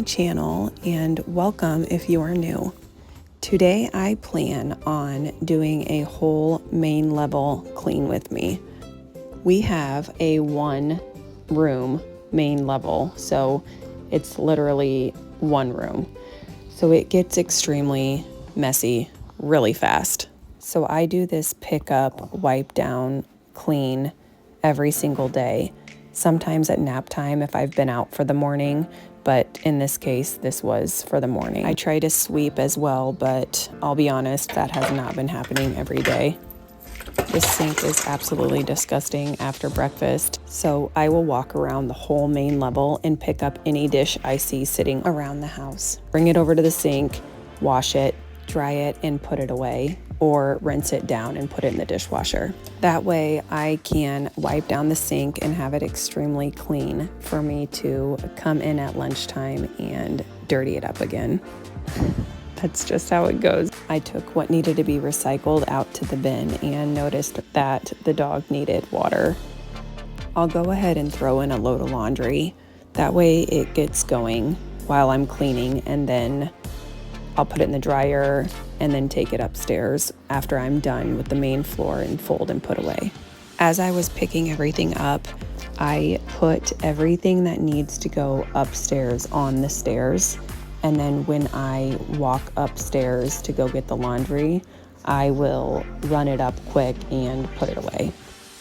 channel and welcome if you are new. Today I plan on doing a whole main level clean with me. We have a 1-room main level, so it's literally one room. So it gets extremely messy really fast. So I do this pick up, wipe down, clean every single day. Sometimes at nap time if I've been out for the morning, but in this case, this was for the morning. I try to sweep as well, but I'll be honest, that has not been happening every day. This sink is absolutely disgusting after breakfast, so I will walk around the whole main level and pick up any dish I see sitting around the house. Bring it over to the sink, wash it, dry it, and put it away, or rinse it down and put it in the dishwasher. That way I can wipe down the sink and have it extremely clean for me to come in at lunchtime and dirty it up again. That's just how it goes. I took what needed to be recycled out to the bin and noticed that the dog needed water. I'll go ahead and throw in a load of laundry. That way it gets going while I'm cleaning, and then I'll put it in the dryer and then take it upstairs after I'm done with the main floor and fold and put away. As I was picking everything up, I put everything that needs to go upstairs on the stairs. And then when I walk upstairs to go get the laundry, I will run it up quick and put it away.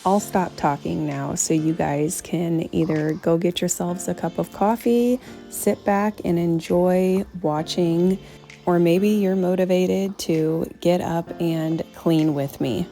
I'll stop talking now so you guys can either go get yourselves a cup of coffee, sit back and enjoy watching, or maybe you're motivated to get up and clean with me.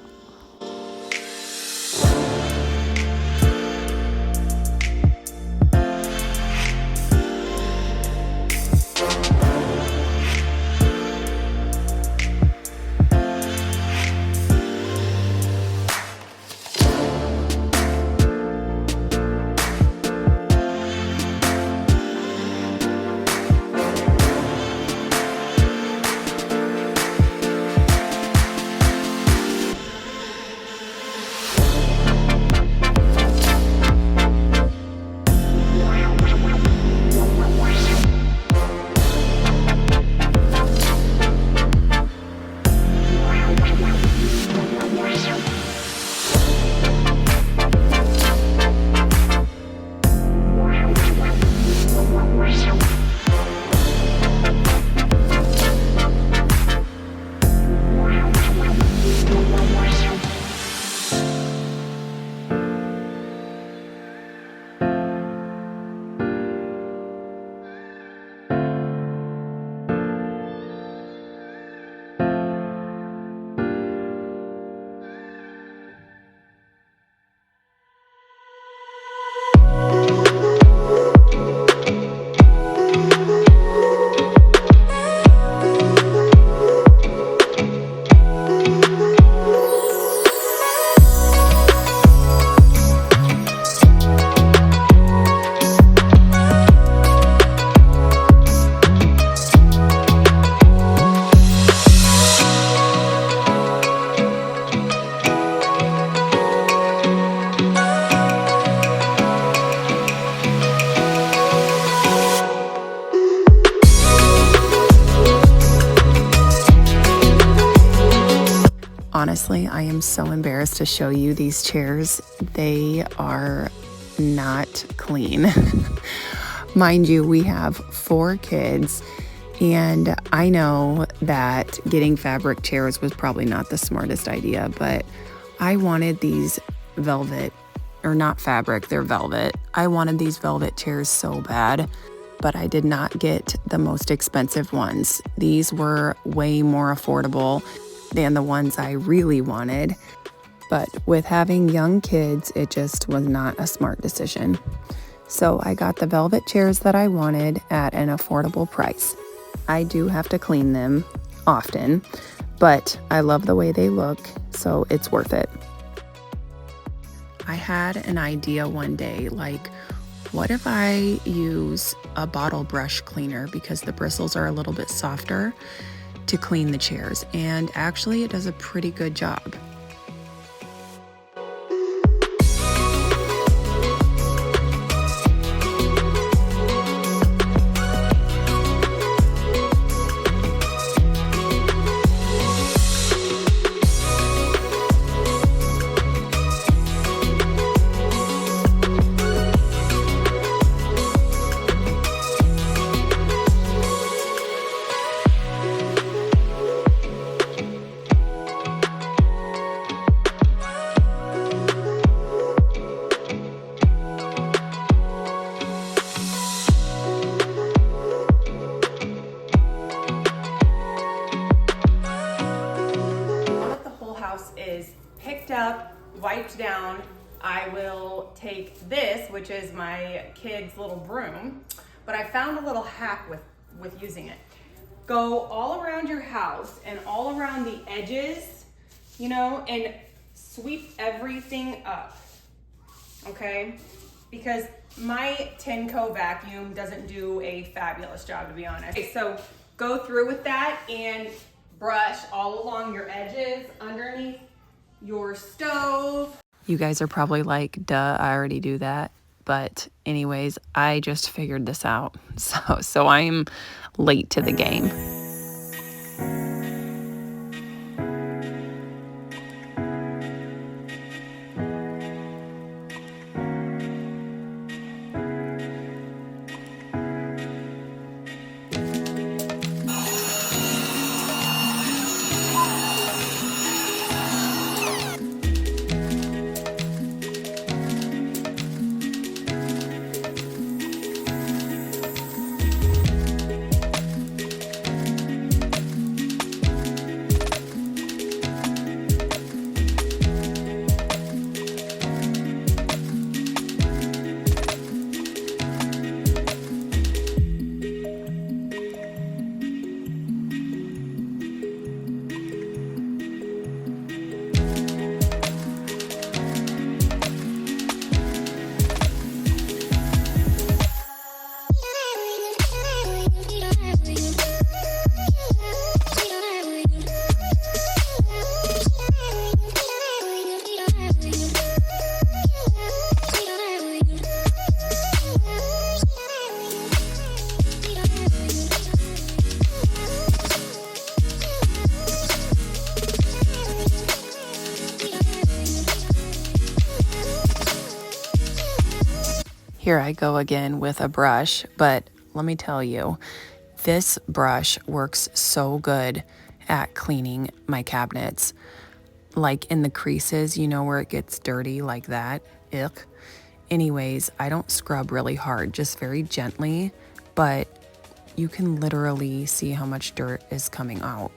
Honestly, I am so embarrassed to show you these chairs. They are not clean. Mind you, we have 4 kids, and I know that getting fabric chairs was probably not the smartest idea, but I wanted these velvet, or not fabric, they're velvet. I wanted these velvet chairs so bad, but I did not get the most expensive ones. These were way more affordable than the ones I really wanted. But with having young kids, it just was not a smart decision. So I got the velvet chairs that I wanted at an affordable price. I do have to clean them often, but I love the way they look, so it's worth it. I had an idea one day, like, what if I use a bottle brush cleaner because the bristles are a little bit softer to clean the chairs, and actually it does a pretty good job. up, wiped down, I will take this, which is my kid's little broom, but I found a little hack with using it. Go all around your house and all around the edges, you know, and sweep everything up, okay? Because my Tenco vacuum doesn't do a fabulous job, to be honest. Okay, so go through with that and brush all along your edges, underneath your stove. You guys are probably like, duh, I already do that. But anyways, I just figured this out. So I'm late to the game. Here I go again with a brush, but let me tell you, this brush works so good at cleaning my cabinets. Like in the creases, you know, where it gets dirty like that. Ick. Anyways, I don't scrub really hard, just very gently, but you can literally see how much dirt is coming out.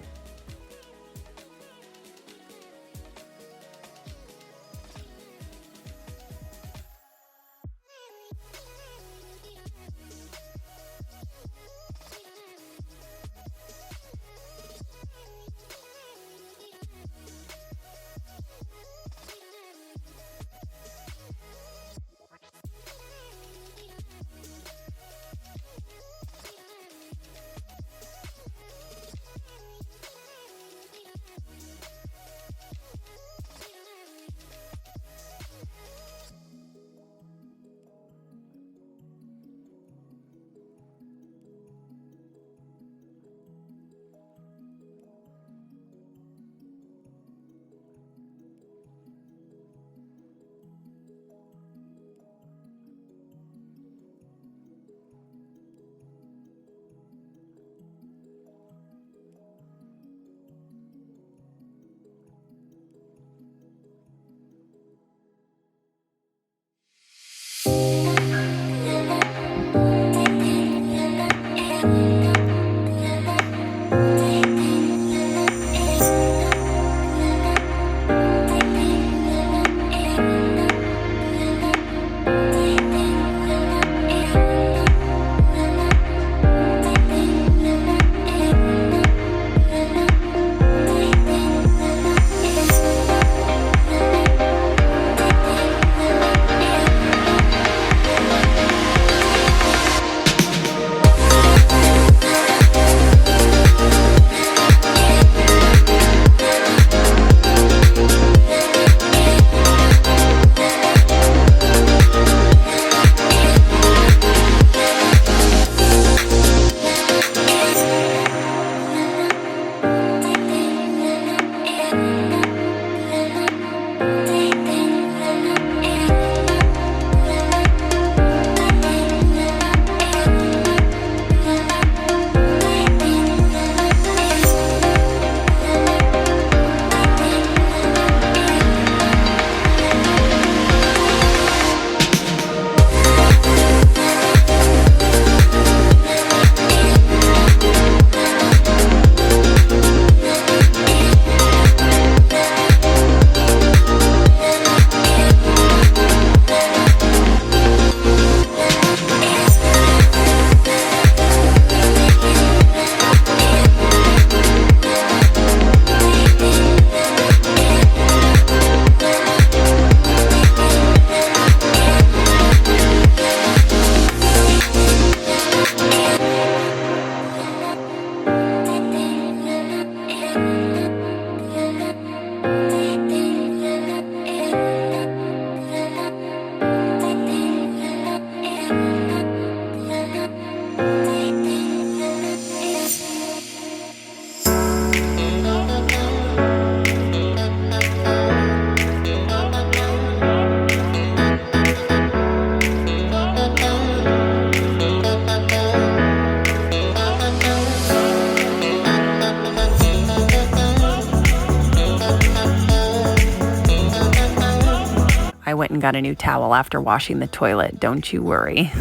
went and got a new towel after washing the toilet, don't you worry.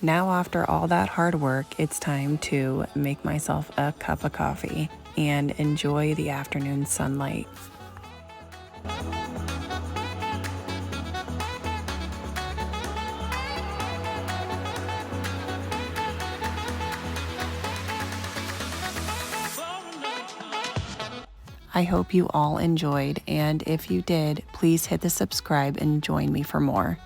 Now, after all that hard work, it's time to make myself a cup of coffee and enjoy the afternoon sunlight. I hope you all enjoyed, and if you did, please hit the subscribe and join me for more.